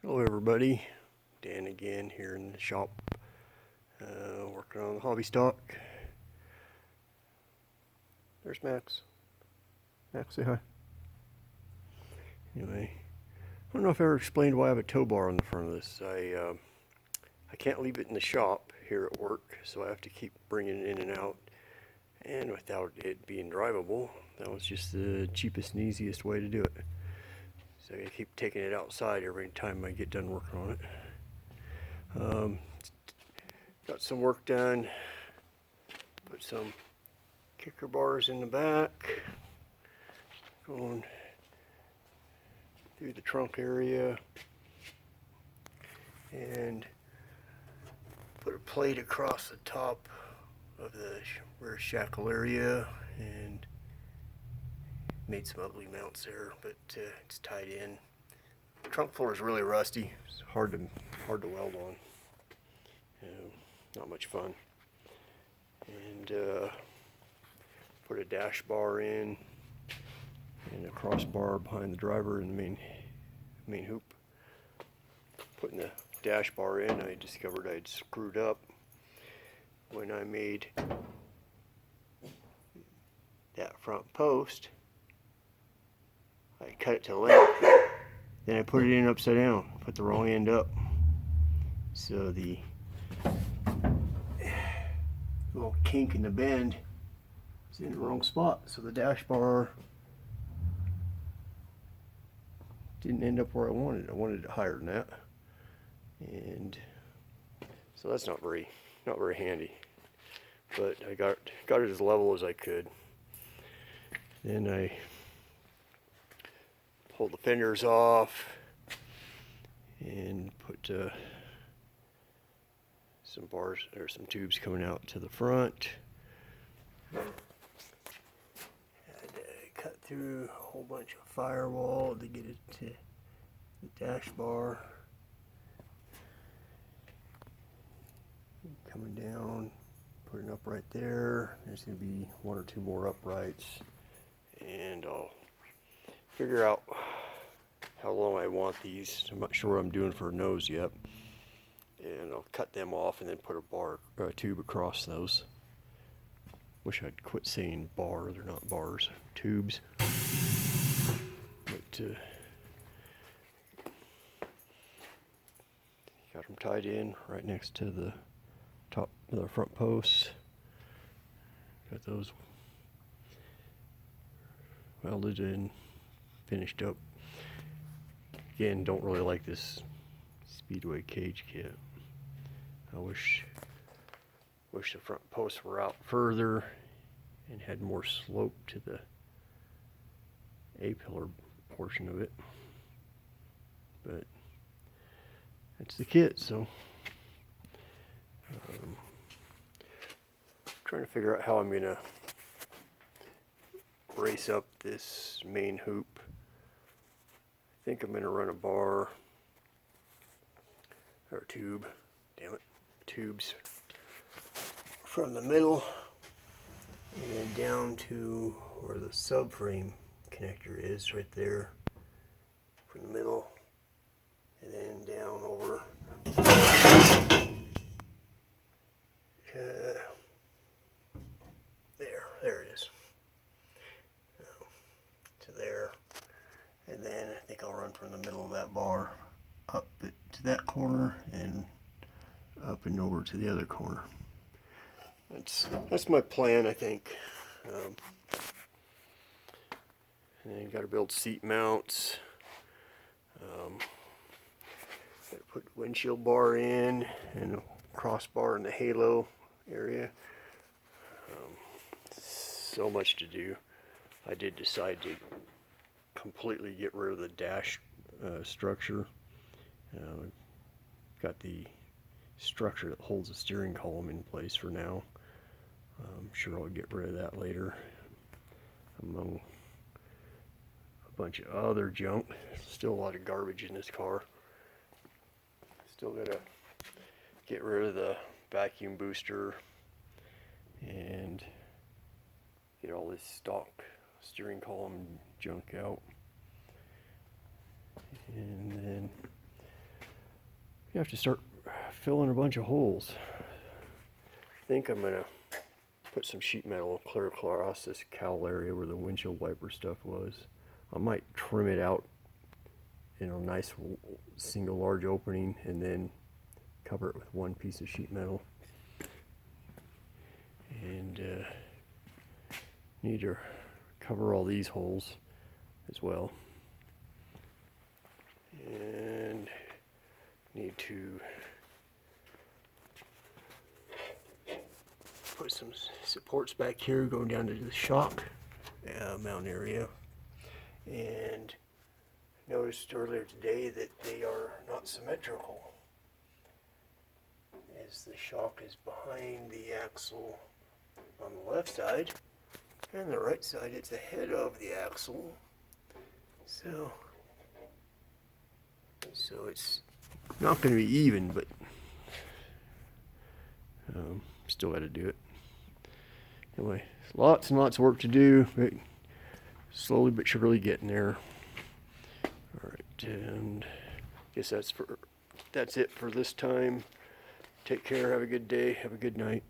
Hello everybody, Dan again here in the shop, working on the hobby stock. There's Max. Max, say hi. Anyway, I don't know if I ever explained why I have a tow bar on the front of this. I can't leave it in the shop here at work, so I have to keep bringing it in and out. And without it being drivable, that was just the cheapest and easiest way to do it. So I keep taking it outside every time I get done working on it. Got some work done. Put some kicker bars in the back. Going through the trunk area. And put a plate across the top of the rear shackle area. And made some ugly mounts there, but it's tied in. The trunk floor is really rusty. It's hard to weld on. Not much fun. And put a dash bar in and a crossbar behind the driver in the main hoop. Putting the dash bar in, I discovered I'd screwed up when I made that front post. I cut it to length, then I put it in upside down, put the wrong end up. So the little kink in the bend is in the wrong spot. So the dash bar didn't end up where I wanted. I wanted it higher than that. And so that's not very handy. But I got it as level as I could. Then I pulled the fenders off and put some bars or some tubes coming out to the front. Had to cut through a whole bunch of firewall to get it to the dash bar. Coming down, put an upright there. There's going to be one or two more uprights, and I'll figure out how long I want these. I'm not sure what I'm doing for a nose yet, and I'll cut them off and then put a tube across those. Wish I'd quit saying bar. They're not bars, tubes. But got them tied in right next to the top of the front posts. Got those welded and finished up. Again, don't really like this Speedway cage kit. I wish the front posts were out further and had more slope to the A-pillar portion of it. But that's the kit, so trying to figure out how I'm gonna brace up this main hoop. I think I'm gonna run a bar or tube, damn it, tubes from the middle and then down to where the subframe connector is, right there, from the middle, and then down over there it is, to there, and then I think I'll run from the middle of that bar up to that corner and up and over to the other corner. That's my plan, I think. And then got to build seat mounts. Got to put windshield bar in and a crossbar in the halo area. So much to do. I did decide to completely get rid of the dash structure. Got the structure that holds the steering column in place for now. I'm sure I'll get rid of that later, among a bunch of other junk. Still a lot of garbage in this car. Still gotta get rid of the vacuum booster and get all this stock steering column junk out. And then have to start filling a bunch of holes. I think I'm gonna put some sheet metal clear across this cowl area where the windshield wiper stuff was. I might trim it out in a nice single large opening and then cover it with one piece of sheet metal. And need to cover all these holes as well. And need to put some supports back here going down to the shock mount area. And noticed earlier today that they are not symmetrical, as the shock is behind the axle on the left side, and the right side it's ahead of the axle. So it's not going to be even, but still got to do it. Anyway, lots and lots of work to do, but slowly but surely getting there. All right, and I guess that's it for this time. Take care, have a good day, have a good night.